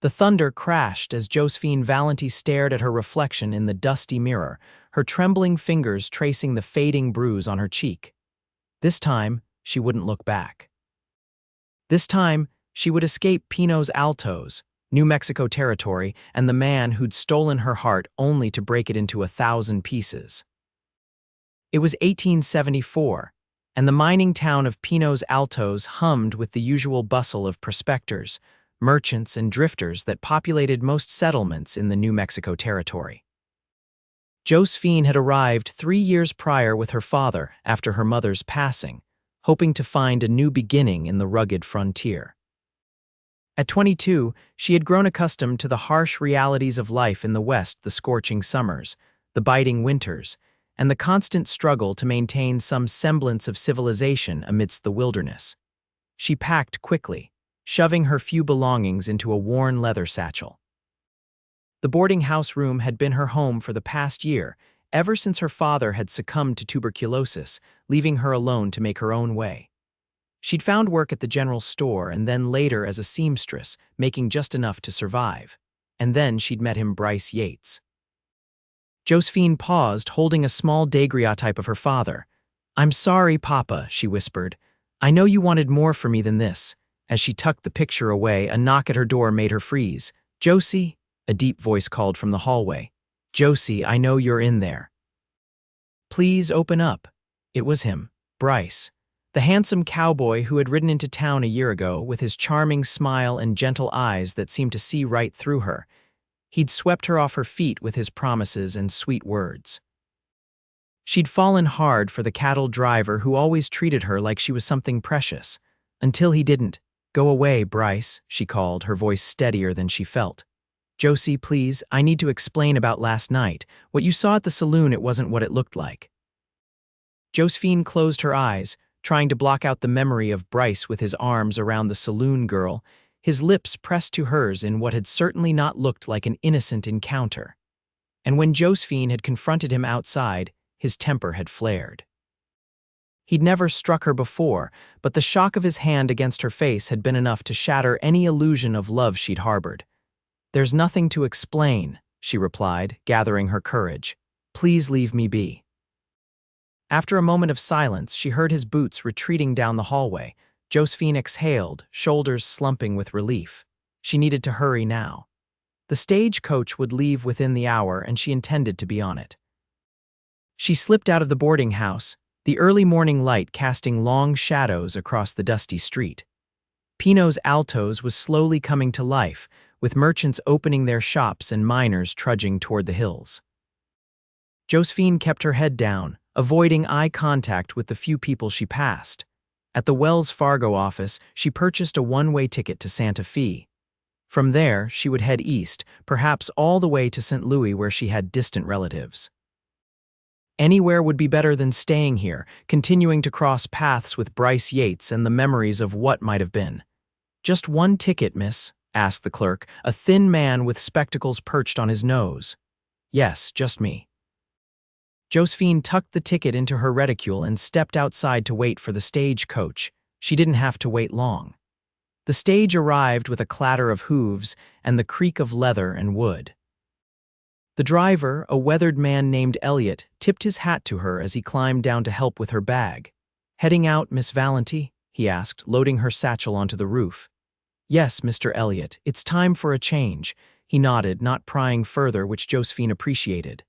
The thunder crashed as Josephine Valenti stared at her reflection in the dusty mirror, her trembling fingers tracing the fading bruise on her cheek. This time, she wouldn't look back. This time, she would escape Pinos Altos, New Mexico territory, and the man who'd stolen her heart only to break it into 1,000 pieces. It was 1874, and the mining town of Pinos Altos hummed with the usual bustle of prospectors, merchants, and drifters that populated most settlements in the New Mexico territory. Josephine had arrived 3 years prior with her father after her mother's passing, hoping to find a new beginning in the rugged frontier. At 22, she had grown accustomed to the harsh realities of life in the West, the scorching summers, the biting winters, and the constant struggle to maintain some semblance of civilization amidst the wilderness. She packed quickly, shoving her few belongings into a worn leather satchel. The boarding house room had been her home for the past year, ever since her father had succumbed to tuberculosis, leaving her alone to make her own way. She'd found work at the general store and then later as a seamstress, making just enough to survive. And then she'd met him, Bryce Yates. Josephine paused, holding a small daguerreotype of her father. "I'm sorry, Papa," she whispered. "I know you wanted more for me than this." As she tucked the picture away, a knock at her door made her freeze. "Josie?" a deep voice called from the hallway. "Josie, I know you're in there. Please open up." It was him, Bryce, the handsome cowboy who had ridden into town a year ago with his charming smile and gentle eyes that seemed to see right through her. He'd swept her off her feet with his promises and sweet words. She'd fallen hard for the cattle driver who always treated her like she was something precious, until he didn't. "Go away, Bryce," she called, her voice steadier than she felt. "Josie, please, I need to explain about last night. What you saw at the saloon, it wasn't what it looked like." Josephine closed her eyes, trying to block out the memory of Bryce with his arms around the saloon girl, his lips pressed to hers in what had certainly not looked like an innocent encounter. And when Josephine had confronted him outside, his temper had flared. He'd never struck her before, but the shock of his hand against her face had been enough to shatter any illusion of love she'd harbored. "There's nothing to explain," she replied, gathering her courage. "Please leave me be." After a moment of silence, she heard his boots retreating down the hallway. Josephine exhaled, shoulders slumping with relief. She needed to hurry now. The stagecoach would leave within the hour, and she intended to be on it. She slipped out of the boarding house, the early morning light casting long shadows across the dusty street. Pinos Altos was slowly coming to life, with merchants opening their shops and miners trudging toward the hills. Josephine kept her head down, avoiding eye contact with the few people she passed. At the Wells Fargo office, she purchased a one-way ticket to Santa Fe. From there, she would head east, perhaps all the way to St. Louis where she had distant relatives. Anywhere would be better than staying here, continuing to cross paths with Bryce Yates and the memories of what might have been. "Just one ticket, miss?" asked the clerk, a thin man with spectacles perched on his nose. "Yes, just me." Josephine tucked the ticket into her reticule and stepped outside to wait for the stagecoach. She didn't have to wait long. The stage arrived with a clatter of hooves and the creak of leather and wood. The driver, a weathered man named Elliot, tipped his hat to her as he climbed down to help with her bag. "Heading out, Miss Valenti?" he asked, loading her satchel onto the roof. "Yes, Mr. Elliot, it's time for a change." He nodded, not prying further, which Josephine appreciated.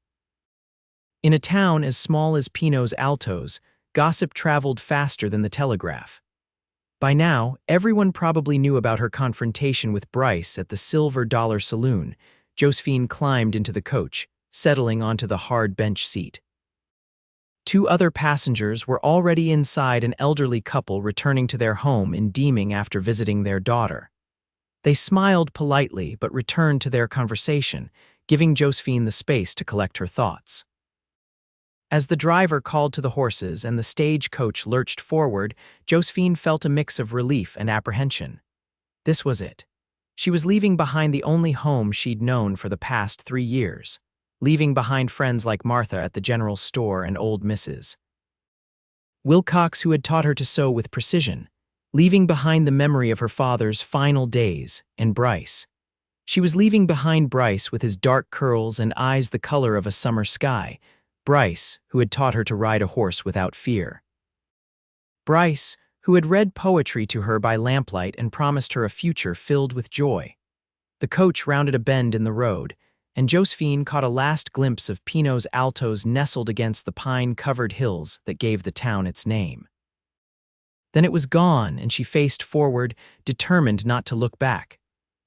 In a town as small as Pinos Altos, gossip traveled faster than the telegraph. By now, everyone probably knew about her confrontation with Bryce at the Silver Dollar Saloon. Josephine climbed into the coach, settling onto the hard bench seat. 2 other passengers were already inside, an elderly couple returning to their home in Deeming after visiting their daughter. They smiled politely but returned to their conversation, giving Josephine the space to collect her thoughts. As the driver called to the horses and the stagecoach lurched forward, Josephine felt a mix of relief and apprehension. This was it. She was leaving behind the only home she'd known for the past 3 years, leaving behind friends like Martha at the general store and old Mrs. Wilcox, who had taught her to sew with precision, leaving behind the memory of her father's final days, and Bryce. She was leaving behind Bryce with his dark curls and eyes the color of a summer sky. Bryce, who had taught her to ride a horse without fear. Bryce, who had read poetry to her by lamplight and promised her a future filled with joy. The coach rounded a bend in the road, and Josephine caught a last glimpse of Pinos Altos nestled against the pine-covered hills that gave the town its name. Then it was gone, and she faced forward, determined not to look back.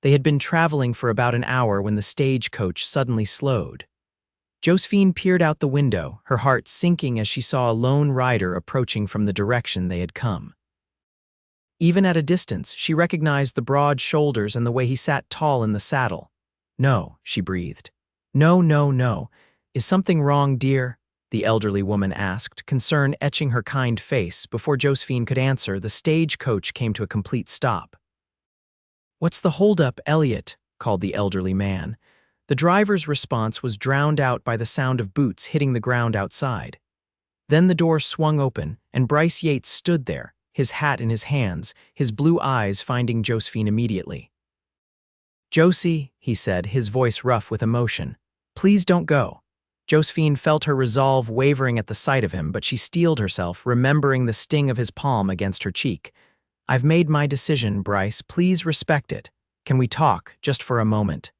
They had been traveling for about an hour when the stagecoach suddenly slowed. Josephine peered out the window, her heart sinking as she saw a lone rider approaching from the direction they had come. Even at a distance, she recognized the broad shoulders and the way he sat tall in the saddle. "No," she breathed. "No, no, no. Is something wrong, dear?" the elderly woman asked, concern etching her kind face. Before Josephine could answer, the stagecoach came to a complete stop. "What's the holdup, Elliot?" called the elderly man. The driver's response was drowned out by the sound of boots hitting the ground outside. Then the door swung open, and Bryce Yates stood there, his hat in his hands, his blue eyes finding Josephine immediately. "Josie," he said, his voice rough with emotion, "please don't go." Josephine felt her resolve wavering at the sight of him, but she steeled herself, remembering the sting of his palm against her cheek. "I've made my decision, Bryce. Please respect it. Can we talk, just for a moment?"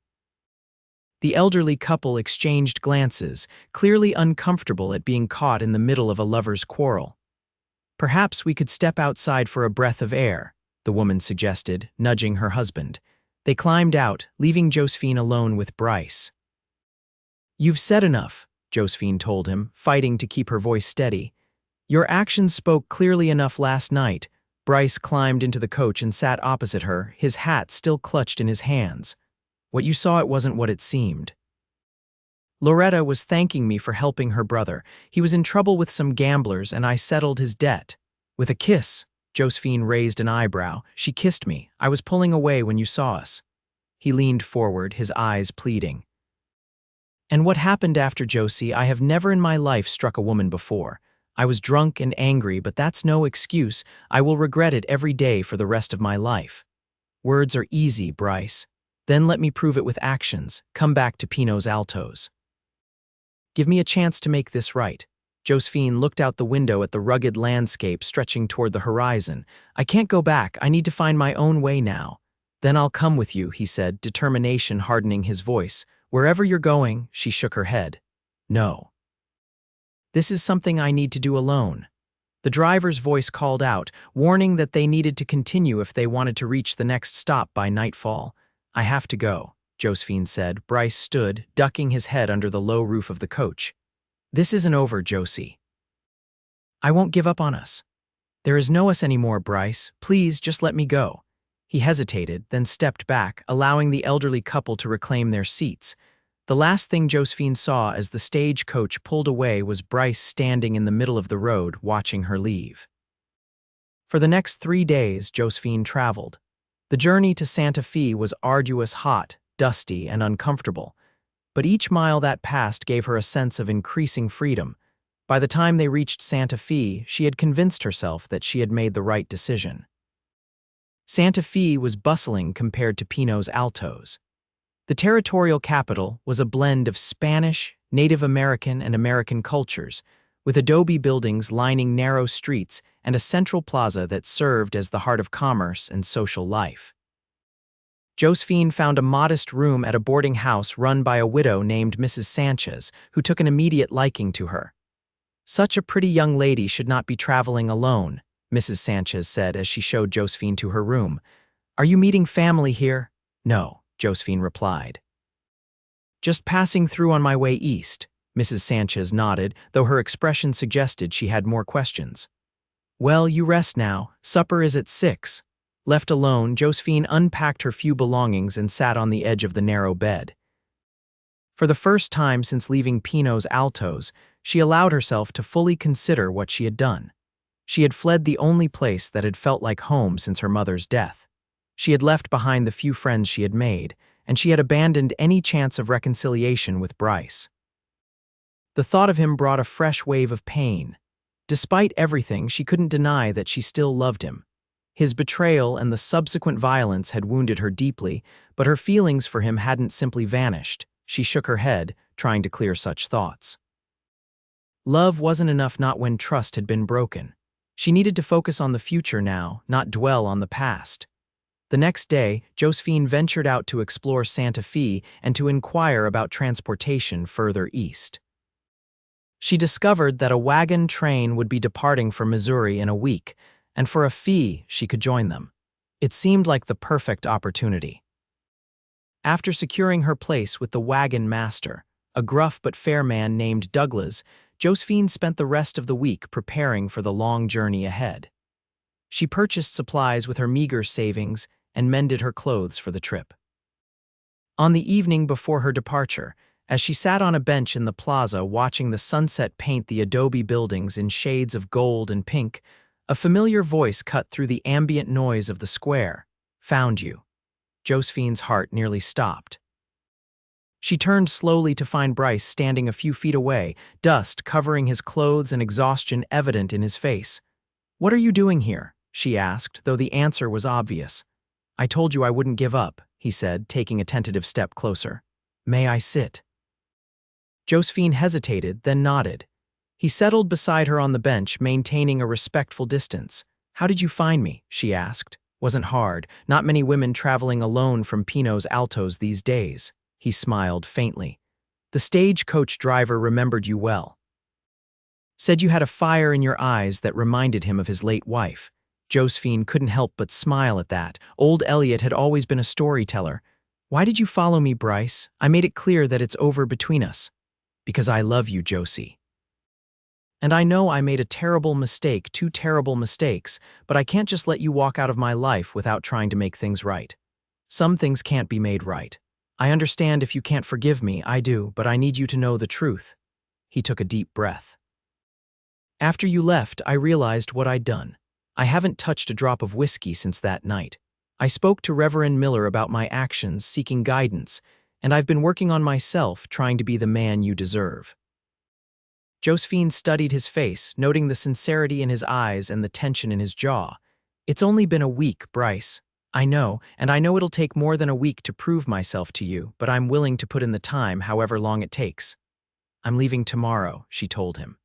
The elderly couple exchanged glances, clearly uncomfortable at being caught in the middle of a lover's quarrel. "Perhaps we could step outside for a breath of air," the woman suggested, nudging her husband. They climbed out, leaving Josephine alone with Bryce. "You've said enough," Josephine told him, fighting to keep her voice steady. "Your actions spoke clearly enough last night." Bryce climbed into the coach and sat opposite her, his hat still clutched in his hands. "What you saw, it wasn't what it seemed. Loretta was thanking me for helping her brother. He was in trouble with some gamblers, and I settled his debt. With a kiss." Josephine raised an eyebrow. "She kissed me. I was pulling away when you saw us." He leaned forward, his eyes pleading. "And what happened after, Josie? I have never in my life struck a woman before. I was drunk and angry, but that's no excuse. I will regret it every day for the rest of my life." "Words are easy, Bryce. Then let me prove it with actions. Come back to Pinos Altos. Give me a chance to make this right." Josephine looked out the window at the rugged landscape stretching toward the horizon. "I can't go back. I need to find my own way now." "Then I'll come with you," he said, determination hardening his voice. "Wherever you're going." She shook her head. "No. This is something I need to do alone." The driver's voice called out, warning that they needed to continue if they wanted to reach the next stop by nightfall. "I have to go," Josephine said. Bryce stood, ducking his head under the low roof of the coach. "This isn't over, Josie. I won't give up on us. There is no us anymore, Bryce. Please, just let me go." He hesitated, then stepped back, allowing the elderly couple to reclaim their seats. The last thing Josephine saw as the stagecoach pulled away was Bryce standing in the middle of the road, watching her leave. For the next 3 days, Josephine traveled. The journey to Santa Fe was arduous, hot, dusty, and uncomfortable. But each mile that passed gave her a sense of increasing freedom. By the time they reached Santa Fe, she had convinced herself that she had made the right decision. Santa Fe was bustling compared to Pinos Altos. The territorial capital was a blend of Spanish, Native American, and American cultures, with adobe buildings lining narrow streets and a central plaza that served as the heart of commerce and social life. Josephine found a modest room at a boarding house run by a widow named Mrs. Sanchez, who took an immediate liking to her. "Such a pretty young lady should not be traveling alone," Mrs. Sanchez said as she showed Josephine to her room. "Are you meeting family here?" "No," Josephine replied. "Just passing through on my way east." Mrs. Sanchez nodded, though her expression suggested she had more questions. "Well, you rest now. Supper is at 6. Left alone, Josephine unpacked her few belongings and sat on the edge of the narrow bed. For the first time since leaving Pinos Altos, she allowed herself to fully consider what she had done. She had fled the only place that had felt like home since her mother's death. She had left behind the few friends she had made, and she had abandoned any chance of reconciliation with Bryce. The thought of him brought a fresh wave of pain. Despite everything, she couldn't deny that she still loved him. His betrayal and the subsequent violence had wounded her deeply, but her feelings for him hadn't simply vanished. She shook her head, trying to clear such thoughts. Love wasn't enough not when trust had been broken. She needed to focus on the future now, not dwell on the past. The next day, Josephine ventured out to explore Santa Fe and to inquire about transportation further east. She discovered that a wagon train would be departing for Missouri in a week, and for a fee she could join them. It seemed like the perfect opportunity. After securing her place with the wagon master, a gruff but fair man named Douglas, Josephine spent the rest of the week preparing for the long journey ahead. She purchased supplies with her meager savings and mended her clothes for the trip. On the evening before her departure, as she sat on a bench in the plaza watching the sunset paint the adobe buildings in shades of gold and pink, a familiar voice cut through the ambient noise of the square. "Found you." Josephine's heart nearly stopped. She turned slowly to find Bryce standing a few feet away, dust covering his clothes and exhaustion evident in his face. "What are you doing here?" she asked, though the answer was obvious. "I told you I wouldn't give up," he said, taking a tentative step closer. "May I sit?" Josephine hesitated, then nodded. He settled beside her on the bench, maintaining a respectful distance. "How did you find me?" she asked. "Wasn't hard. Not many women traveling alone from Pinos Altos these days." He smiled faintly. "The stagecoach driver remembered you well. Said you had a fire in your eyes that reminded him of his late wife." Josephine couldn't help but smile at that. Old Elliot had always been a storyteller. "Why did you follow me, Bryce? I made it clear that it's over between us." "Because I love you, Josie. And I know I made a terrible mistake, 2 terrible mistakes, but I can't just let you walk out of my life without trying to make things right. Some things can't be made right. I understand if you can't forgive me, I do, but I need you to know the truth." He took a deep breath. "After you left, I realized what I'd done. I haven't touched a drop of whiskey since that night. I spoke to Reverend Miller about my actions, seeking guidance, and I've been working on myself, trying to be the man you deserve." Josephine studied his face, noting the sincerity in his eyes and the tension in his jaw. "It's only been a week, Bryce. I know, and I know it'll take more than a week to prove myself to you, but I'm willing to put in the time however long it takes." "I'm leaving tomorrow," she told him.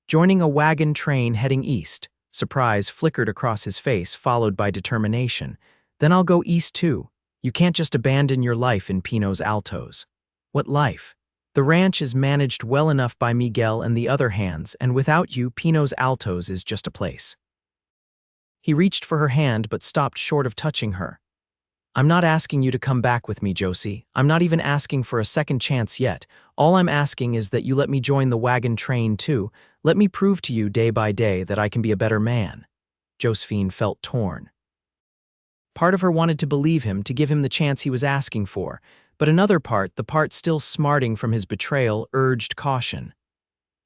Joining a wagon train heading east, surprise flickered across his face, followed by determination. "Then I'll go east too. You can't just abandon your life in Pinos Altos." "What life? The ranch is managed well enough by Miguel and the other hands, and without you, Pinos Altos is just a place." He reached for her hand but stopped short of touching her. "I'm not asking you to come back with me, Josie. I'm not even asking for a second chance yet. All I'm asking is that you let me join the wagon train too. Let me prove to you day by day that I can be a better man." Josephine felt torn. Part of her wanted to believe him, to give him the chance he was asking for, but another part, the part still smarting from his betrayal, urged caution.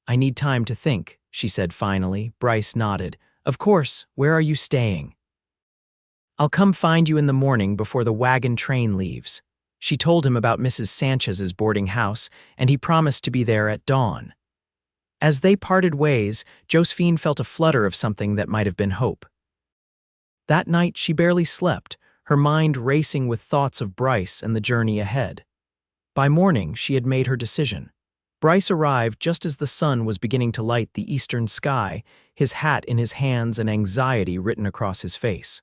"I need time to think," she said finally. Bryce nodded. "Of course, where are you staying?" "I'll come find you in the morning before the wagon train leaves." She told him about Mrs. Sanchez's boarding house, and he promised to be there at dawn. As they parted ways, Josephine felt a flutter of something that might have been hope. That night she barely slept, her mind racing with thoughts of Bryce and the journey ahead. By morning, she had made her decision. Bryce arrived just as the sun was beginning to light the eastern sky, his hat in his hands and anxiety written across his face.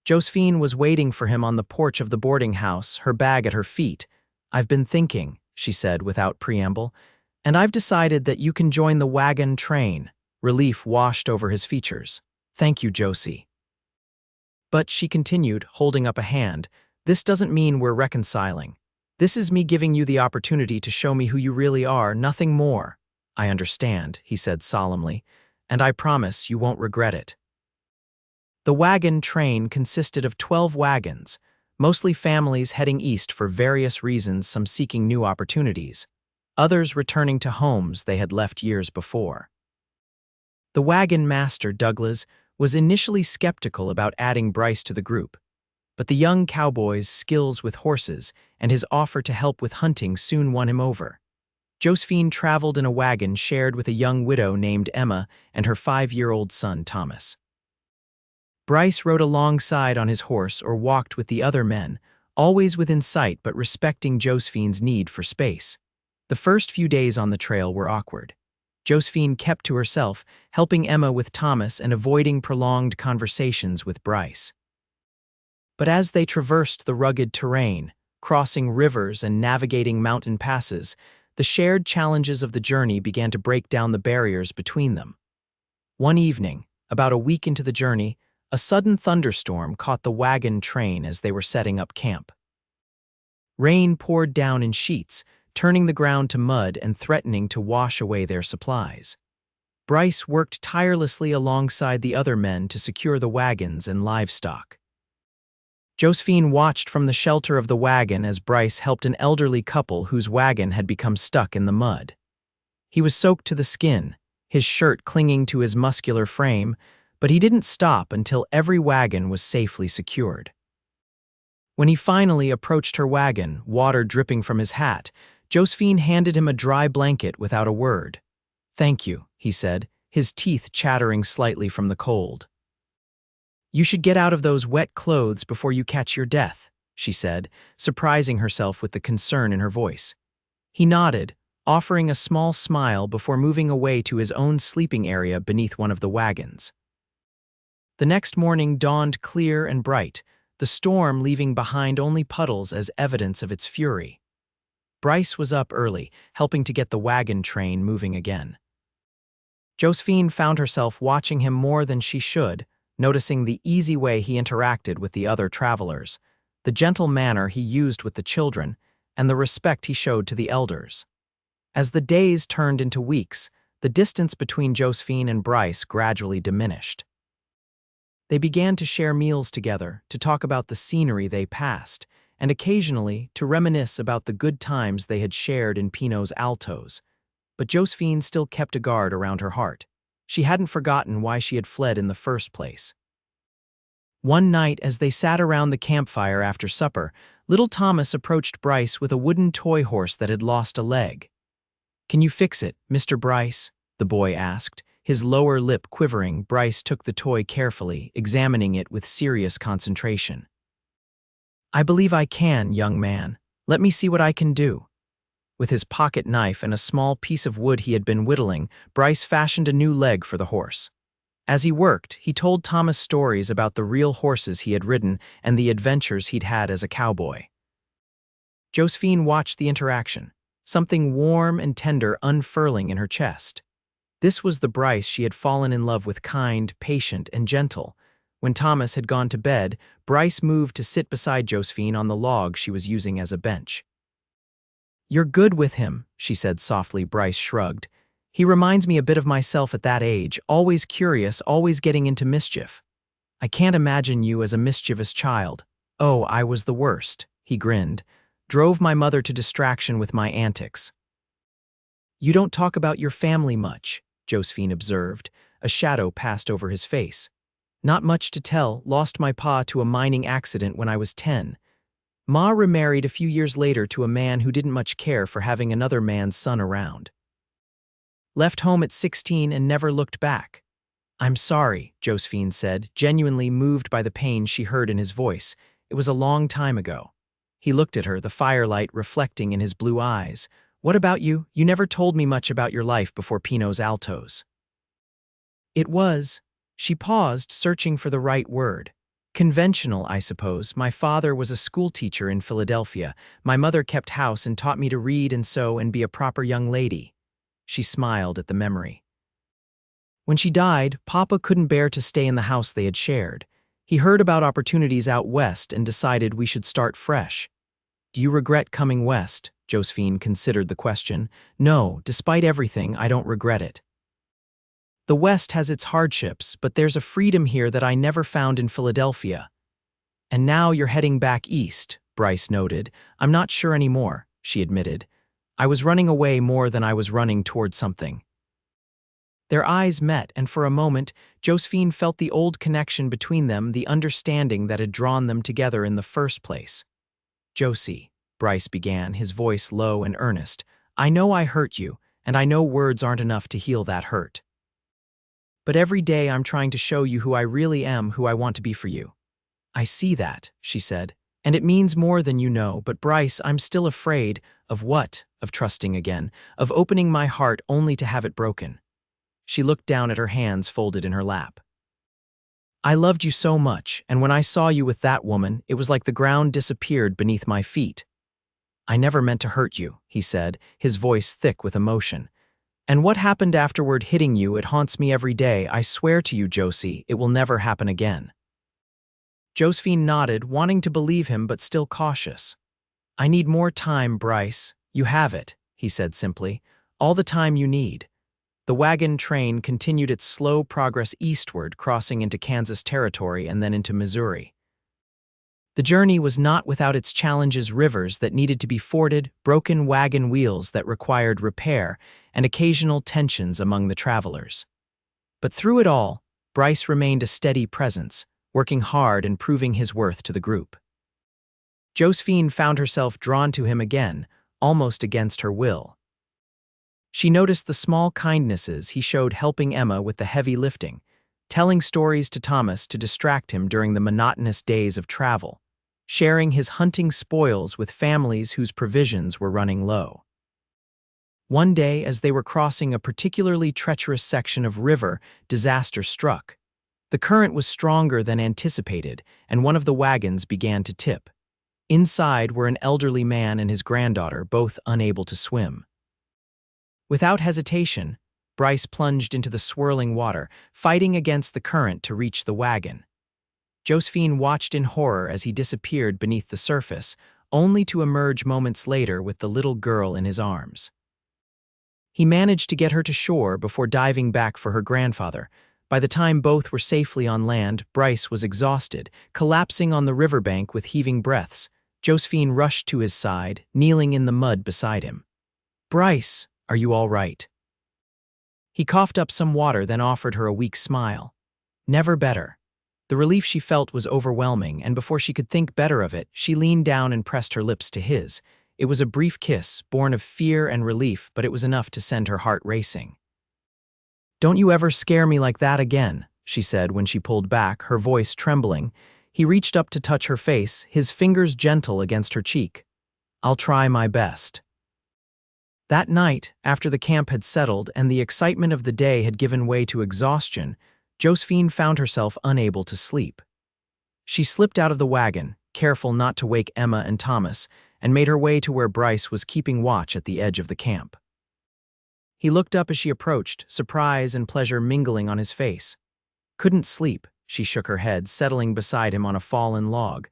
Josephine was waiting for him on the porch of the boarding house, her bag at her feet. "I've been thinking," she said without preamble, "and I've decided that you can join the wagon train." Relief washed over his features. "Thank you, Josie." "But," she continued, holding up a hand, "this doesn't mean we're reconciling. This is me giving you the opportunity to show me who you really are, nothing more." "I understand," he said solemnly, "and I promise you won't regret it." The wagon train consisted of 12 wagons, mostly families heading east for various reasons, some seeking new opportunities, others returning to homes they had left years before. The wagon master, Douglas, was initially skeptical about adding Bryce to the group, but the young cowboy's skills with horses and his offer to help with hunting soon won him over. Josephine traveled in a wagon shared with a young widow named Emma and her 5-year-old son, Thomas. Bryce rode alongside on his horse or walked with the other men, always within sight but respecting Josephine's need for space. The first few days on the trail were awkward. Josephine kept to herself, helping Emma with Thomas and avoiding prolonged conversations with Bryce. But as they traversed the rugged terrain, crossing rivers and navigating mountain passes, the shared challenges of the journey began to break down the barriers between them. One evening, about a week into the journey, a sudden thunderstorm caught the wagon train as they were setting up camp. Rain poured down in sheets, turning the ground to mud and threatening to wash away their supplies. Bryce worked tirelessly alongside the other men to secure the wagons and livestock. Josephine watched from the shelter of the wagon as Bryce helped an elderly couple whose wagon had become stuck in the mud. He was soaked to the skin, his shirt clinging to his muscular frame, but he didn't stop until every wagon was safely secured. When he finally approached her wagon, water dripping from his hat, Josephine handed him a dry blanket without a word. "Thank you," he said, his teeth chattering slightly from the cold. "You should get out of those wet clothes before you catch your death," she said, surprising herself with the concern in her voice. He nodded, offering a small smile before moving away to his own sleeping area beneath one of the wagons. The next morning dawned clear and bright, the storm leaving behind only puddles as evidence of its fury. Bryce was up early, helping to get the wagon train moving again. Josephine found herself watching him more than she should, noticing the easy way he interacted with the other travelers, the gentle manner he used with the children, and the respect he showed to the elders. As the days turned into weeks, the distance between Josephine and Bryce gradually diminished. They began to share meals together, to talk about the scenery they passed, and occasionally to reminisce about the good times they had shared in Pinot's Altos. But Josephine still kept a guard around her heart. She hadn't forgotten why she had fled in the first place. One night, as they sat around the campfire after supper, little Thomas approached Bryce with a wooden toy horse that had lost a leg. "Can you fix it, Mr. Bryce?" the boy asked. His lower lip quivering, Bryce took the toy carefully, examining it with serious concentration. "I believe I can, young man. Let me see what I can do." With his pocket knife and a small piece of wood he had been whittling, Bryce fashioned a new leg for the horse. As he worked, he told Thomas stories about the real horses he had ridden and the adventures he'd had as a cowboy. Josephine watched the interaction, something warm and tender unfurling in her chest. This was the Bryce she had fallen in love with, kind, patient, and gentle. When Thomas had gone to bed, Bryce moved to sit beside Josephine on the log she was using as a bench. "You're good with him," she said softly. Bryce shrugged. "He reminds me a bit of myself at that age, always curious, always getting into mischief. I can't imagine you as a mischievous child." "Oh, I was the worst," he grinned. "Drove my mother to distraction with my antics." "You don't talk about your family much," Josephine observed. A shadow passed over his face. "Not much to tell. Lost my pa to a mining accident when I was 10. Ma remarried a few years later to a man who didn't much care for having another man's son around. Left home at 16 and never looked back." "I'm sorry," Josephine said, genuinely moved by the pain she heard in his voice. "It was a long time ago." He looked at her, the firelight reflecting in his blue eyes. "What about you? You never told me much about your life before Pinot's Altos." "It was..." She paused, searching for the right word. "Conventional, I suppose. My father was a schoolteacher in Philadelphia. My mother kept house and taught me to read and sew and be a proper young lady." She smiled at the memory. "When she died, Papa couldn't bear to stay in the house they had shared. He heard about opportunities out west and decided we should start fresh." "Do you regret coming west?" Josephine considered the question. "No, despite everything, I don't regret it. The West has its hardships, but there's a freedom here that I never found in Philadelphia." "And now you're heading back east," Bryce noted. "I'm not sure anymore," she admitted. "I was running away more than I was running toward something." Their eyes met, and for a moment, Josephine felt the old connection between them, the understanding that had drawn them together in the first place. "Josie," Bryce began, his voice low and earnest, "I know I hurt you, and I know words aren't enough to heal that hurt. but every day I'm trying to show you who I really am, who I want to be for you." "I see that," she said, "and it means more than you know, but Bryce, I'm still afraid." "Of what?" "Of trusting again, of opening my heart only to have it broken." She looked down at her hands folded in her lap. "I loved you so much, and when I saw you with that woman, it was like the ground disappeared beneath my feet." "I never meant to hurt you," he said, his voice thick with emotion. "And what happened afterward hitting you, it haunts me every day. I swear to you, Josie, it will never happen again." Josephine nodded, wanting to believe him but still cautious. "I need more time, Bryce." "You have it," he said simply. "All the time you need." The wagon train continued its slow progress eastward, crossing into Kansas territory and then into Missouri. The journey was not without its challenges: rivers that needed to be forded, broken wagon wheels that required repair, and occasional tensions among the travelers. But through it all, Bryce remained a steady presence, working hard and proving his worth to the group. Josephine found herself drawn to him again, almost against her will. She noticed the small kindnesses he showed, helping Emma with the heavy lifting, telling stories to Thomas to distract him during the monotonous days of travel, sharing his hunting spoils with families whose provisions were running low. One day, as they were crossing a particularly treacherous section of river, disaster struck. The current was stronger than anticipated, and one of the wagons began to tip. Inside were an elderly man and his granddaughter, both unable to swim. Without hesitation, Bryce plunged into the swirling water, fighting against the current to reach the wagon. Josephine watched in horror as he disappeared beneath the surface, only to emerge moments later with the little girl in his arms. He managed to get her to shore before diving back for her grandfather. By the time both were safely on land, Bryce was exhausted, collapsing on the riverbank with heaving breaths. Josephine rushed to his side, kneeling in the mud beside him. "Bryce, are you all right?" He coughed up some water, then offered her a weak smile. "Never better." The relief she felt was overwhelming, and before she could think better of it, she leaned down and pressed her lips to his. It was a brief kiss, born of fear and relief, but it was enough to send her heart racing. "Don't you ever scare me like that again," she said when she pulled back, her voice trembling. He reached up to touch her face, his fingers gentle against her cheek. "I'll try my best." That night, after the camp had settled and the excitement of the day had given way to exhaustion, Josephine found herself unable to sleep. She slipped out of the wagon, careful not to wake Emma and Thomas, and made her way to where Bryce was keeping watch at the edge of the camp. He looked up as she approached, surprise and pleasure mingling on his face. "Couldn't sleep," she shook her head, settling beside him on a fallen log.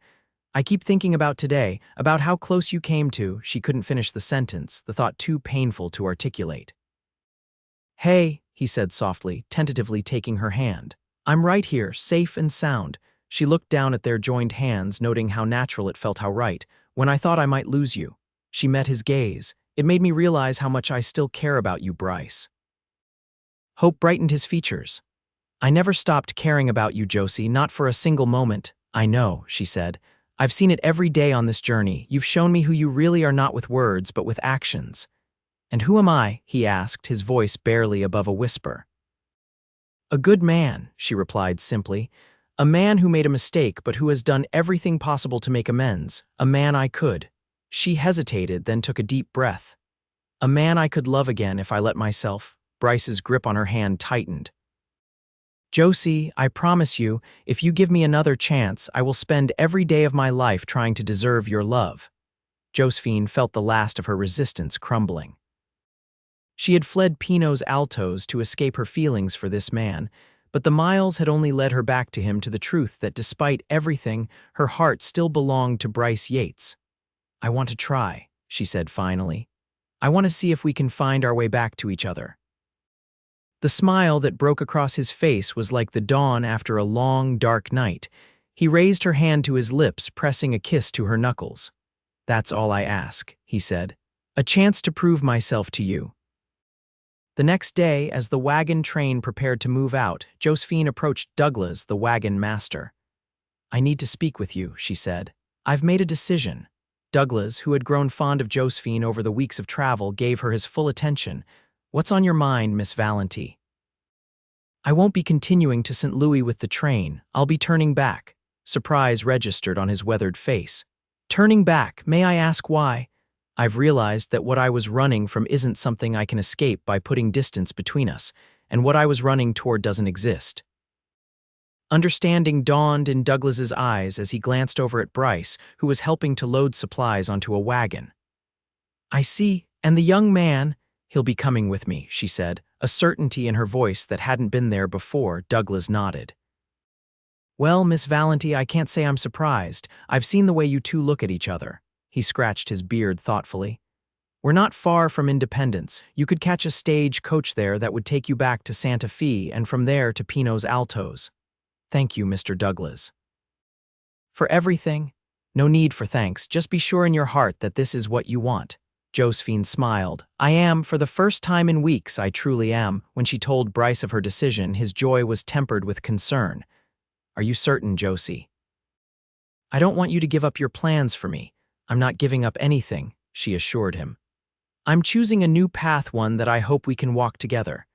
"I keep thinking about today, about how close you came to—" She couldn't finish the sentence, the thought too painful to articulate. "Hey," he said softly, tentatively taking her hand. "I'm right here, safe and sound." She looked down at their joined hands, noting how natural it felt, how right. "When I thought I might lose you." She met his gaze. "It made me realize how much I still care about you, Bryce." Hope brightened his features. "I never stopped caring about you, Josie, not for a single moment." "I know," she said. "I've seen it every day on this journey. You've shown me who you really are, not with words, but with actions." "And who am I?" he asked, his voice barely above a whisper. "A good man," she replied simply. "A man who made a mistake, but who has done everything possible to make amends. A man I could." She hesitated, then took a deep breath. "A man I could love again if I let myself." Bryce's grip on her hand tightened. "Josie, I promise you, if you give me another chance, I will spend every day of my life trying to deserve your love." Josephine felt the last of her resistance crumbling. She had fled Pino's Altos to escape her feelings for this man, but the miles had only led her back to him, to the truth that despite everything, her heart still belonged to Bryce Yates. "I want to try," she said finally. "I want to see if we can find our way back to each other." The smile that broke across his face was like the dawn after a long, dark night. He raised her hand to his lips, pressing a kiss to her knuckles. "That's all I ask," he said. "A chance to prove myself to you." The next day, as the wagon train prepared to move out, Josephine approached Douglas, the wagon master. "I need to speak with you," she said. "I've made a decision." Douglas, who had grown fond of Josephine over the weeks of travel, gave her his full attention. "What's on your mind, Miss Valenti?" I won't be continuing to St. Louis with the train. I'll be turning back. Surprise registered on his weathered face. Turning back, may I ask why? I've realized that what I was running from isn't something I can escape by putting distance between us, and what I was running toward doesn't exist. Understanding dawned in Douglas's eyes as he glanced over at Bryce, who was helping to load supplies onto a wagon. I see, and the young man, he'll be coming with me, she said, a certainty in her voice that hadn't been there before. Douglas nodded. Well, Miss Valenti, I can't say I'm surprised. I've seen the way you two look at each other. He scratched his beard thoughtfully. We're not far from Independence. You could catch a stage coach there that would take you back to Santa Fe and from there to Pinos Altos. Thank you, Mr. Douglas. For everything? No need for thanks. Just be sure in your heart that this is what you want. Josephine smiled. I am, for the first time in weeks, I truly am. When she told Bryce of her decision, his joy was tempered with concern. Are you certain, Josie? I don't want you to give up your plans for me. I'm not giving up anything, she assured him. I'm choosing a new path, one that I hope we can walk together.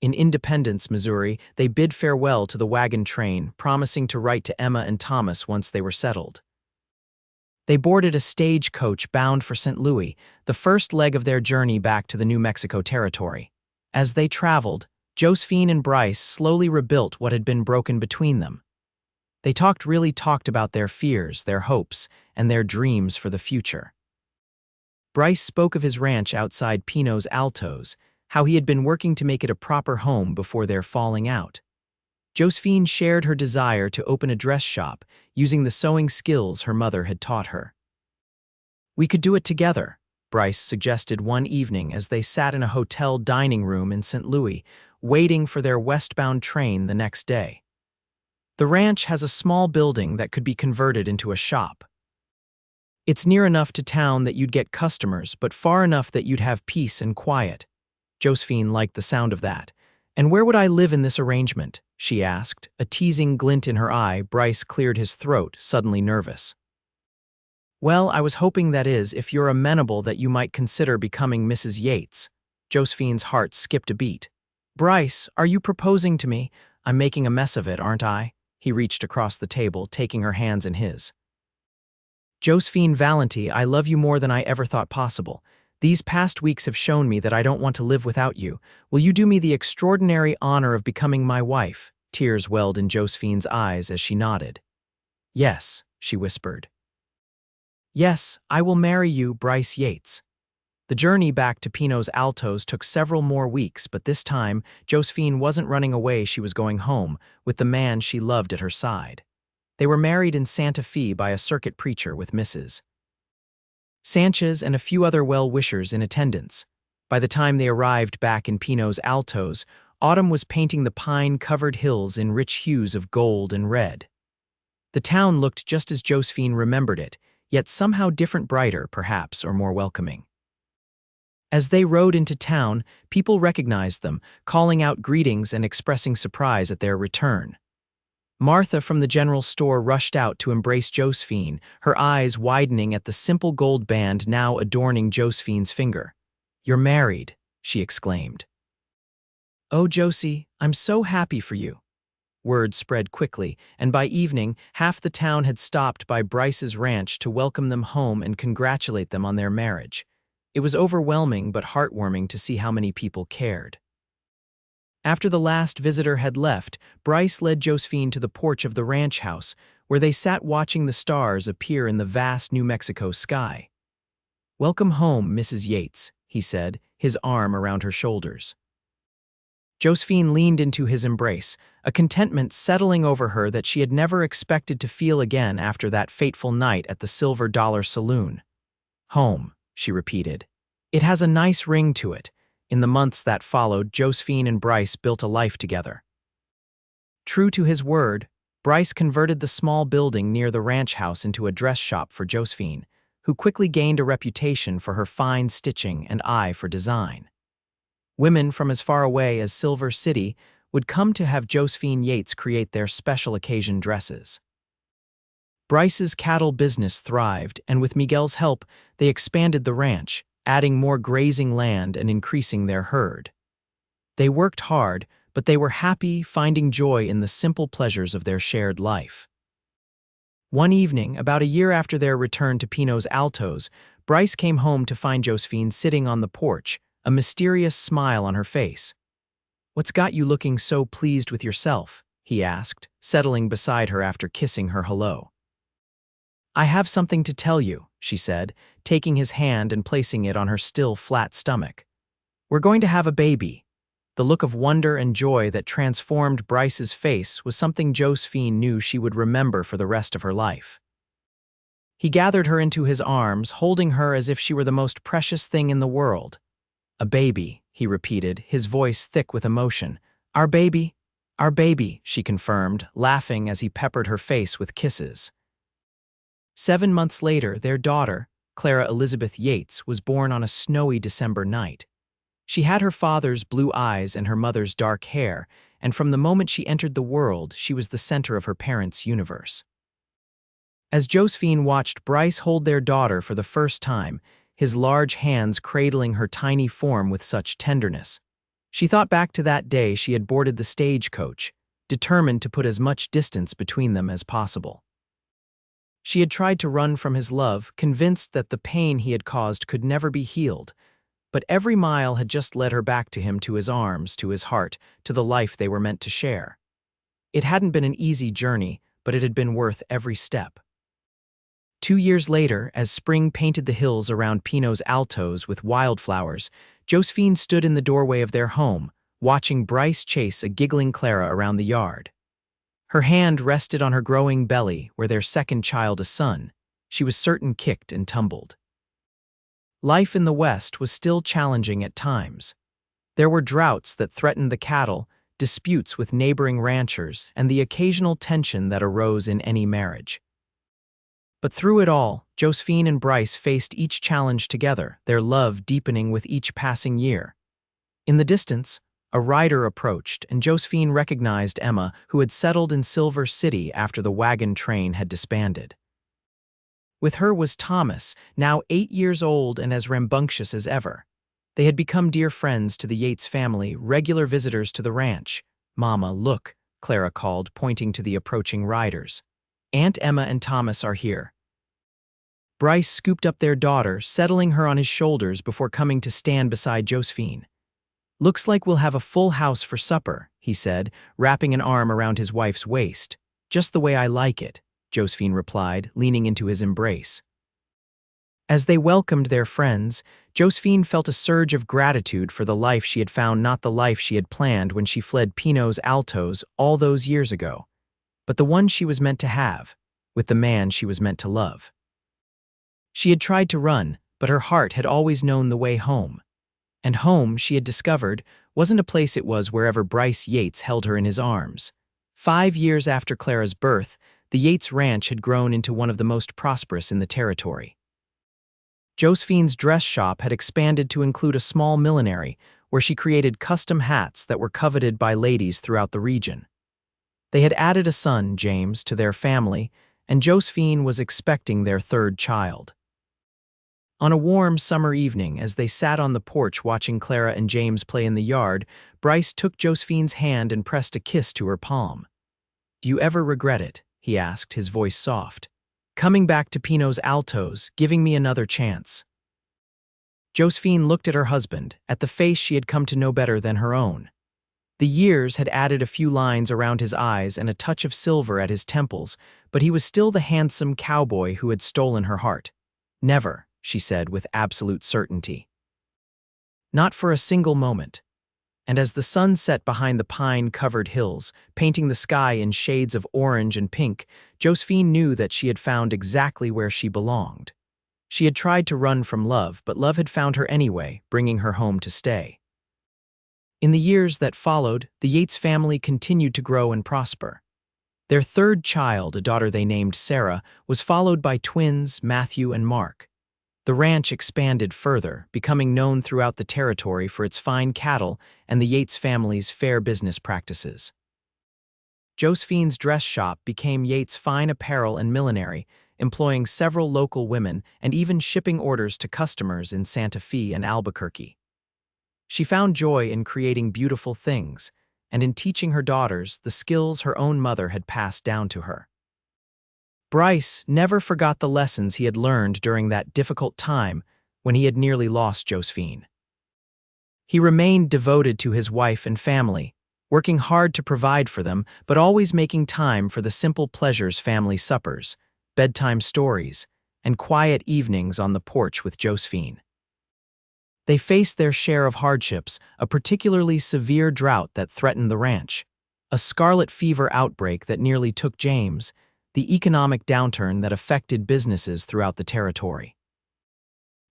In Independence, Missouri, they bid farewell to the wagon train, promising to write to Emma and Thomas once they were settled. They boarded a stagecoach bound for St. Louis, the first leg of their journey back to the New Mexico territory. As they traveled, Josephine and Bryce slowly rebuilt what had been broken between them. They really talked about their fears, their hopes, and their dreams for the future. Bryce spoke of his ranch outside Pinos Altos, how he had been working to make it a proper home before their falling out. Josephine shared her desire to open a dress shop using the sewing skills her mother had taught her. We could do it together, Bryce suggested one evening as they sat in a hotel dining room in St. Louis, waiting for their westbound train the next day. The ranch has a small building that could be converted into a shop. It's near enough to town that you'd get customers, but far enough that you'd have peace and quiet. Josephine liked the sound of that. And where would I live in this arrangement? She asked, a teasing glint in her eye. Bryce cleared his throat, suddenly nervous. Well, I was hoping that is, if you're amenable, that you might consider becoming Mrs. Yates. Josephine's heart skipped a beat. Bryce, are you proposing to me? I'm making a mess of it, aren't I? He reached across the table, taking her hands in his. Josephine Valenti, I love you more than I ever thought possible. These past weeks have shown me that I don't want to live without you. Will you do me the extraordinary honor of becoming my wife? Tears welled in Josephine's eyes as she nodded. Yes, she whispered. Yes, I will marry you, Bryce Yates. The journey back to Pinos Altos took several more weeks, but this time, Josephine wasn't running away. She was going home, with the man she loved at her side. They were married in Santa Fe by a circuit preacher with Mrs. Sanchez and a few other well-wishers in attendance. By the time they arrived back in Pinos Altos, autumn was painting the pine-covered hills in rich hues of gold and red. The town looked just as Josephine remembered it, yet somehow different, brighter, perhaps, or more welcoming. As they rode into town, people recognized them, calling out greetings and expressing surprise at their return. Martha from the general store rushed out to embrace Josephine, her eyes widening at the simple gold band now adorning Josephine's finger. You're married, she exclaimed. Oh, Josie, I'm so happy for you. Word spread quickly, and by evening, half the town had stopped by Bryce's ranch to welcome them home and congratulate them on their marriage. It was overwhelming but heartwarming to see how many people cared. After the last visitor had left, Bryce led Josephine to the porch of the ranch house, where they sat watching the stars appear in the vast New Mexico sky. Welcome home, Mrs. Yates, he said, his arm around her shoulders. Josephine leaned into his embrace, a contentment settling over her that she had never expected to feel again after that fateful night at the Silver Dollar Saloon. Home, she repeated. It has a nice ring to it. In the months that followed, Josephine and Bryce built a life together. True to his word, Bryce converted the small building near the ranch house into a dress shop for Josephine, who quickly gained a reputation for her fine stitching and eye for design. Women from as far away as Silver City would come to have Josephine Yates create their special occasion dresses. Bryce's cattle business thrived, and with Miguel's help, they expanded the ranch, adding more grazing land and increasing their herd. They worked hard, but they were happy, finding joy in the simple pleasures of their shared life. One evening, about a year after their return to Pino's Altos, Bryce came home to find Josephine sitting on the porch, a mysterious smile on her face. "What's got you looking so pleased with yourself?" he asked, settling beside her after kissing her hello. "I have something to tell you," she said, taking his hand and placing it on her still flat stomach. "We're going to have a baby." The look of wonder and joy that transformed Bryce's face was something Josephine knew she would remember for the rest of her life. He gathered her into his arms, holding her as if she were the most precious thing in the world. "A baby," he repeated, his voice thick with emotion. Our baby, she confirmed, laughing as he peppered her face with kisses. 7 months later, their daughter, Clara Elizabeth Yates, was born on a snowy December night. She had her father's blue eyes and her mother's dark hair, and from the moment she entered the world, she was the center of her parents' universe. As Josephine watched Bryce hold their daughter for the first time, his large hands cradling her tiny form with such tenderness, she thought back to that day she had boarded the stagecoach, determined to put as much distance between them as possible. She had tried to run from his love, convinced that the pain he had caused could never be healed, but every mile had just led her back to him, to his arms, to his heart, to the life they were meant to share. It hadn't been an easy journey, but it had been worth every step. 2 years later, as spring painted the hills around Pino's Altos with wildflowers, Josephine stood in the doorway of their home, watching Bryce chase a giggling Clara around the yard. Her hand rested on her growing belly, where their second child, a son, she was certain kicked and tumbled. Life in the West was still challenging at times. There were droughts that threatened the cattle, disputes with neighboring ranchers, and the occasional tension that arose in any marriage. But through it all, Josephine and Bryce faced each challenge together, their love deepening with each passing year. In the distance, a rider approached, and Josephine recognized Emma, who had settled in Silver City after the wagon train had disbanded. With her was Thomas, now 8 years old and as rambunctious as ever. They had become dear friends to the Yates family, regular visitors to the ranch. "Mama, look," Clara called, pointing to the approaching riders. "Aunt Emma and Thomas are here." Bryce scooped up their daughter, settling her on his shoulders before coming to stand beside Josephine. "Looks like we'll have a full house for supper," he said, wrapping an arm around his wife's waist. "Just the way I like it," Josephine replied, leaning into his embrace. As they welcomed their friends, Josephine felt a surge of gratitude for the life she had found, not the life she had planned when she fled Pino's Altos all those years ago, but the one she was meant to have, with the man she was meant to love. She had tried to run, but her heart had always known the way home. And home, she had discovered, wasn't a place, it was wherever Bryce Yates held her in his arms. 5 years after Clara's birth, the Yates Ranch had grown into one of the most prosperous in the territory. Josephine's dress shop had expanded to include a small millinery, where she created custom hats that were coveted by ladies throughout the region. They had added a son, James, to their family, and Josephine was expecting their third child. On a warm summer evening, as they sat on the porch watching Clara and James play in the yard, Bryce took Josephine's hand and pressed a kiss to her palm. "Do you ever regret it?" he asked, his voice soft. "Coming back to Pino's Altos, giving me another chance." Josephine looked at her husband, at the face she had come to know better than her own. The years had added a few lines around his eyes and a touch of silver at his temples, but he was still the handsome cowboy who had stolen her heart. "Never," she said with absolute certainty. "Not for a single moment." And as the sun set behind the pine-covered hills, painting the sky in shades of orange and pink, Josephine knew that she had found exactly where she belonged. She had tried to run from love, but love had found her anyway, bringing her home to stay. In the years that followed, the Yates family continued to grow and prosper. Their third child, a daughter they named Sarah, was followed by twins Matthew and Mark. The ranch expanded further, becoming known throughout the territory for its fine cattle and the Yates family's fair business practices. Josephine's dress shop became Yates Fine Apparel and Millinery, employing several local women and even shipping orders to customers in Santa Fe and Albuquerque. She found joy in creating beautiful things, and in teaching her daughters the skills her own mother had passed down to her. Bryce never forgot the lessons he had learned during that difficult time when he had nearly lost Josephine. He remained devoted to his wife and family, working hard to provide for them, but always making time for the simple pleasures: family suppers, bedtime stories, and quiet evenings on the porch with Josephine. They faced their share of hardships: a particularly severe drought that threatened the ranch, a scarlet fever outbreak that nearly took James, the economic downturn that affected businesses throughout the territory.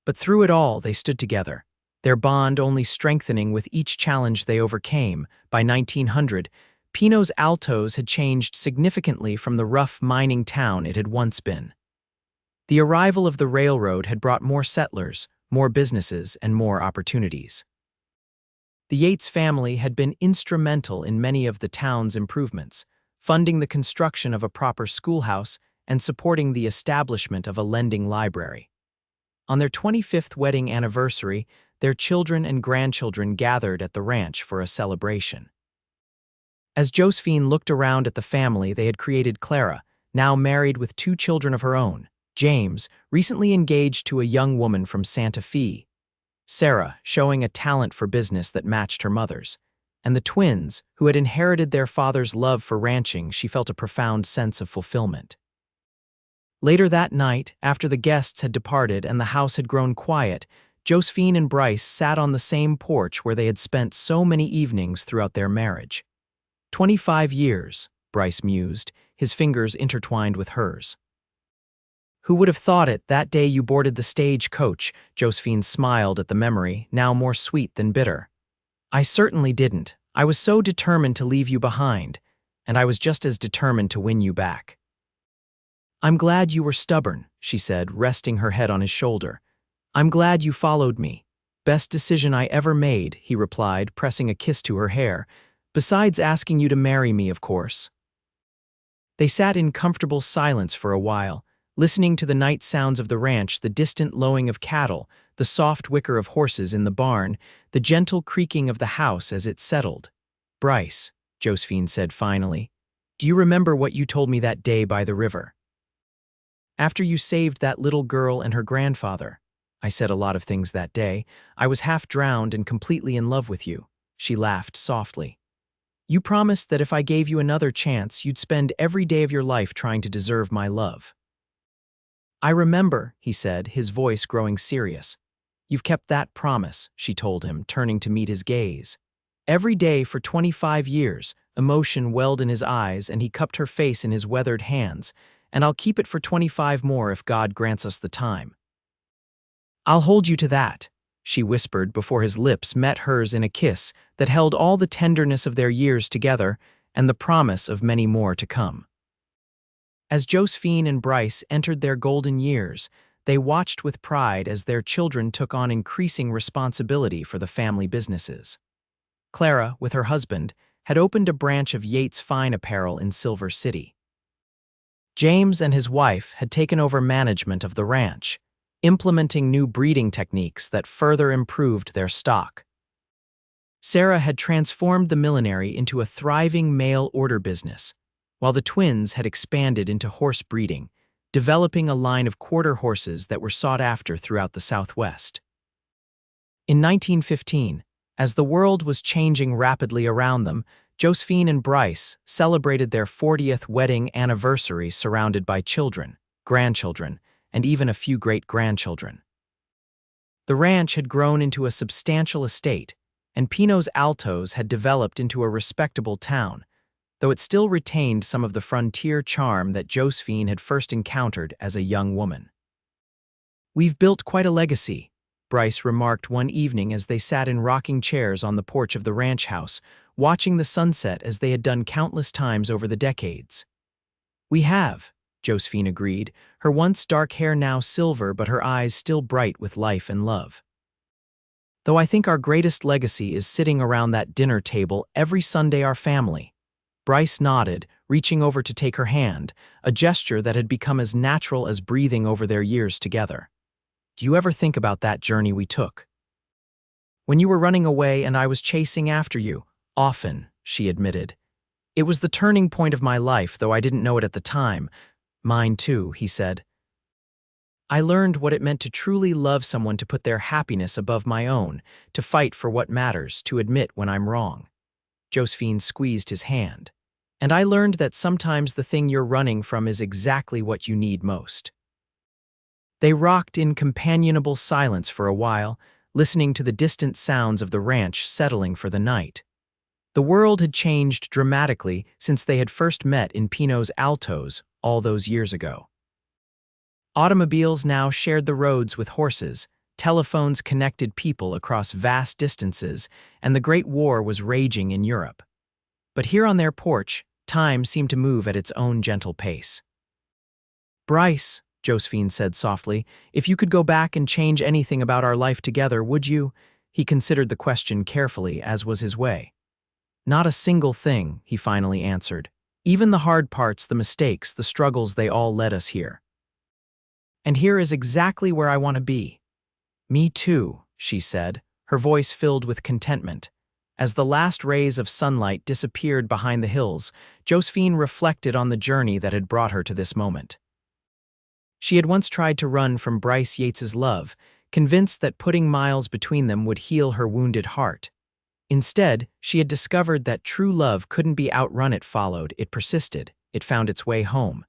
But through it all, they stood together, their bond only strengthening with each challenge they overcame. By 1900, Pinos Altos had changed significantly from the rough mining town it had once been. The arrival of the railroad had brought more settlers, more businesses, and more opportunities. The Yates family had been instrumental in many of the town's improvements, funding the construction of a proper schoolhouse and supporting the establishment of a lending library. On their 25th wedding anniversary, their children and grandchildren gathered at the ranch for a celebration. As Josephine looked around at the family they had created, Clara, now married with 2 children of her own, James, recently engaged to a young woman from Santa Fe, Sarah, showing a talent for business that matched her mother's, and the twins, who had inherited their father's love for ranching, she felt a profound sense of fulfillment. Later that night, after the guests had departed and the house had grown quiet, Josephine and Bryce sat on the same porch where they had spent so many evenings throughout their marriage. 25 years, Bryce mused, his fingers intertwined with hers. Who would have thought it, that day you boarded the stagecoach? Josephine smiled at the memory, now more sweet than bitter. I certainly didn't. I was so determined to leave you behind, and I was just as determined to win you back. I'm glad you were stubborn, she said, resting her head on his shoulder. I'm glad you followed me. Best decision I ever made, he replied, pressing a kiss to her hair. Besides asking you to marry me, of course. They sat in comfortable silence for a while, listening to the night sounds of the ranch, the distant lowing of cattle, the soft whicker of horses in the barn, the gentle creaking of the house as it settled. Bryce, Josephine said finally, do you remember what you told me that day by the river? After you saved that little girl and her grandfather. I said a lot of things that day. I was half drowned and completely in love with you. She laughed softly. You promised that if I gave you another chance, you'd spend every day of your life trying to deserve my love. I remember, he said, his voice growing serious. You've kept that promise, she told him, turning to meet his gaze. Every day for 25 years, emotion welled in his eyes and he cupped her face in his weathered hands, and I'll keep it for 25 more if God grants us the time. I'll hold you to that, she whispered before his lips met hers in a kiss that held all the tenderness of their years together and the promise of many more to come. As Josephine and Bryce entered their golden years, they watched with pride as their children took on increasing responsibility for the family businesses. Clara, with her husband, had opened a branch of Yates Fine Apparel in Silver City. James and his wife had taken over management of the ranch, implementing new breeding techniques that further improved their stock. Sarah had transformed the millinery into a thriving mail-order business, while the twins had expanded into horse breeding, developing a line of quarter horses that were sought after throughout the Southwest. In 1915, as the world was changing rapidly around them, Josephine and Bryce celebrated their 40th wedding anniversary surrounded by children, grandchildren, and even a few great-grandchildren. The ranch had grown into a substantial estate, and Pinos Altos had developed into a respectable town, though it still retained some of the frontier charm that Josephine had first encountered as a young woman. We've built quite a legacy, Bryce remarked one evening as they sat in rocking chairs on the porch of the ranch house, watching the sunset as they had done countless times over the decades. We have, Josephine agreed, her once dark hair now silver but her eyes still bright with life and love. Though I think our greatest legacy is sitting around that dinner table every Sunday, our family. Bryce nodded, reaching over to take her hand, a gesture that had become as natural as breathing over their years together. Do you ever think about that journey we took? When you were running away and I was chasing after you, often, she admitted. It was the turning point of my life, though I didn't know it at the time. Mine too, he said. I learned what it meant to truly love someone, to put their happiness above my own, to fight for what matters, to admit when I'm wrong. Josephine squeezed his hand. And I learned that sometimes the thing you're running from is exactly what you need most. They rocked in companionable silence for a while, listening to the distant sounds of the ranch settling for the night. The world had changed dramatically since they had first met in Pino's Altos all those years ago. Automobiles now shared the roads with horses, telephones connected people across vast distances, and the Great War was raging in Europe. But here on their porch, time seemed to move at its own gentle pace. "Bryce," Josephine said softly, "if you could go back and change anything about our life together, would you?" He considered the question carefully, as was his way. "Not a single thing," he finally answered. "Even the hard parts, the mistakes, the struggles, they all led us here. And here is exactly where I want to be." "Me too," she said, her voice filled with contentment. As the last rays of sunlight disappeared behind the hills, Josephine reflected on the journey that had brought her to this moment. She had once tried to run from Bryce Yates's love, convinced that putting miles between them would heal her wounded heart. Instead, she had discovered that true love couldn't be outrun. It followed, it persisted, it found its way home.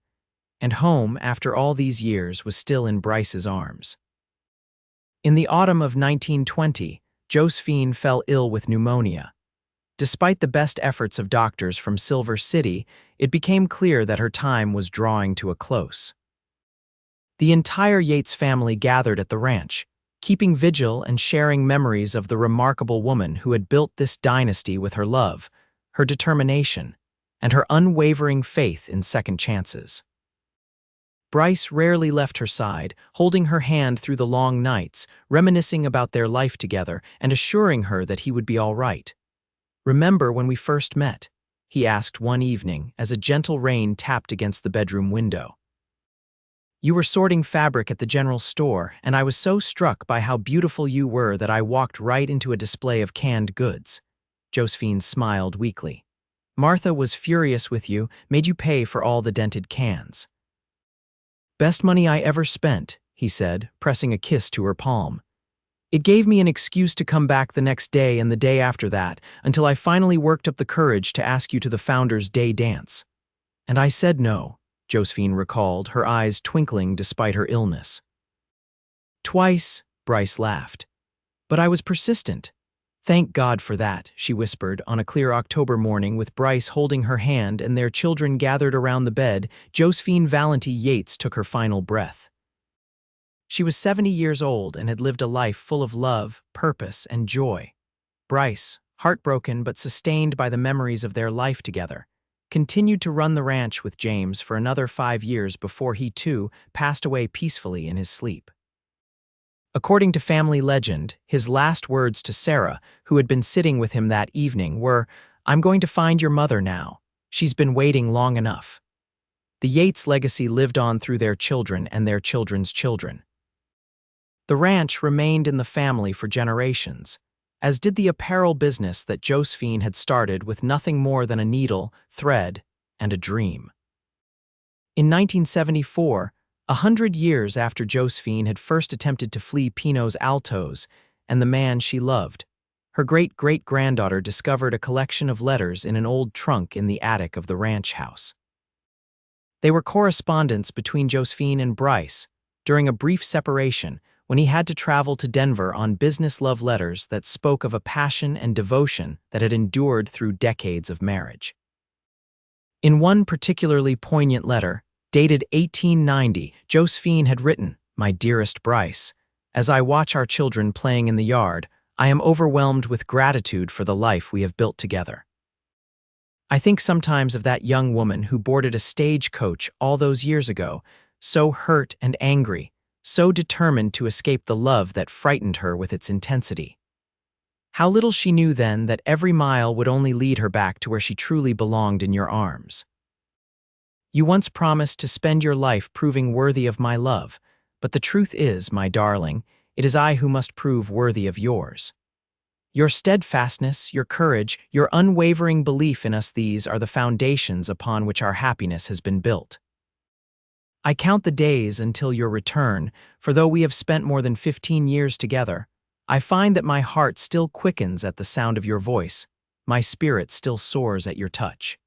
And home, after all these years, was still in Bryce's arms. In the autumn of 1920, Josephine fell ill with pneumonia. Despite the best efforts of doctors from Silver City, it became clear that her time was drawing to a close. The entire Yates family gathered at the ranch, keeping vigil and sharing memories of the remarkable woman who had built this dynasty with her love, her determination, and her unwavering faith in second chances. Bryce rarely left her side, holding her hand through the long nights, reminiscing about their life together and assuring her that he would be all right. "Remember when we first met?" he asked one evening as a gentle rain tapped against the bedroom window. "You were sorting fabric at the general store, and I was so struck by how beautiful you were that I walked right into a display of canned goods." Josephine smiled weakly. "Martha was furious with you, made you pay for all the dented cans." "Best money I ever spent," he said, pressing a kiss to her palm. "It gave me an excuse to come back the next day and the day after that, until I finally worked up the courage to ask you to the Founders' Day dance. And I said no," Josephine recalled, her eyes twinkling despite her illness. "Twice," Bryce laughed. "But I was persistent. Thank God for that," she whispered, on a clear October morning with Bryce holding her hand and their children gathered around the bed. Josephine Valenti Yates took her final breath. She was 70 years old and had lived a life full of love, purpose, and joy. Bryce, heartbroken but sustained by the memories of their life together, continued to run the ranch with James for another 5 years before he, too, passed away peacefully in his sleep. According to family legend, his last words to Sarah, who had been sitting with him that evening, were, "I'm going to find your mother now. She's been waiting long enough." The Yates legacy lived on through their children and their children's children. The ranch remained in the family for generations, as did the apparel business that Josephine had started with nothing more than a needle, thread, and a dream. In 1974, 100 years after Josephine had first attempted to flee Pino's Altos and the man she loved, her great-great-granddaughter discovered a collection of letters in an old trunk in the attic of the ranch house. They were correspondence between Josephine and Bryce during a brief separation when he had to travel to Denver on business love letters that spoke of a passion and devotion that had endured through decades of marriage. In one particularly poignant letter, dated 1890, Josephine had written, "My dearest Bryce, as I watch our children playing in the yard, I am overwhelmed with gratitude for the life we have built together. I think sometimes of that young woman who boarded a stagecoach all those years ago, so hurt and angry, so determined to escape the love that frightened her with its intensity. How little she knew then that every mile would only lead her back to where she truly belonged, in your arms. You once promised to spend your life proving worthy of my love, but the truth is, my darling, it is I who must prove worthy of yours. Your steadfastness, your courage, your unwavering belief in us, these are the foundations upon which our happiness has been built. I count the days until your return, for though we have spent more than 15 years together, I find that my heart still quickens at the sound of your voice, my spirit still soars at your touch.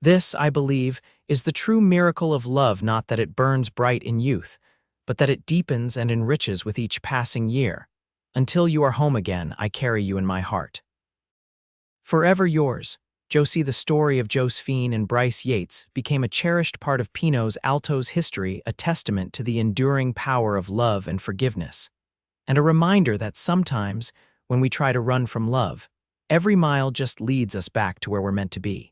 This, I believe, is the true miracle of love, not that it burns bright in youth, but that it deepens and enriches with each passing year. Until you are home again, I carry you in my heart. Forever yours, Josie. The story of Josephine and Bryce Yates became a cherished part of Pinot's Alto's history, a testament to the enduring power of love and forgiveness, and a reminder that sometimes, when we try to run from love, every mile just leads us back to where we're meant to be.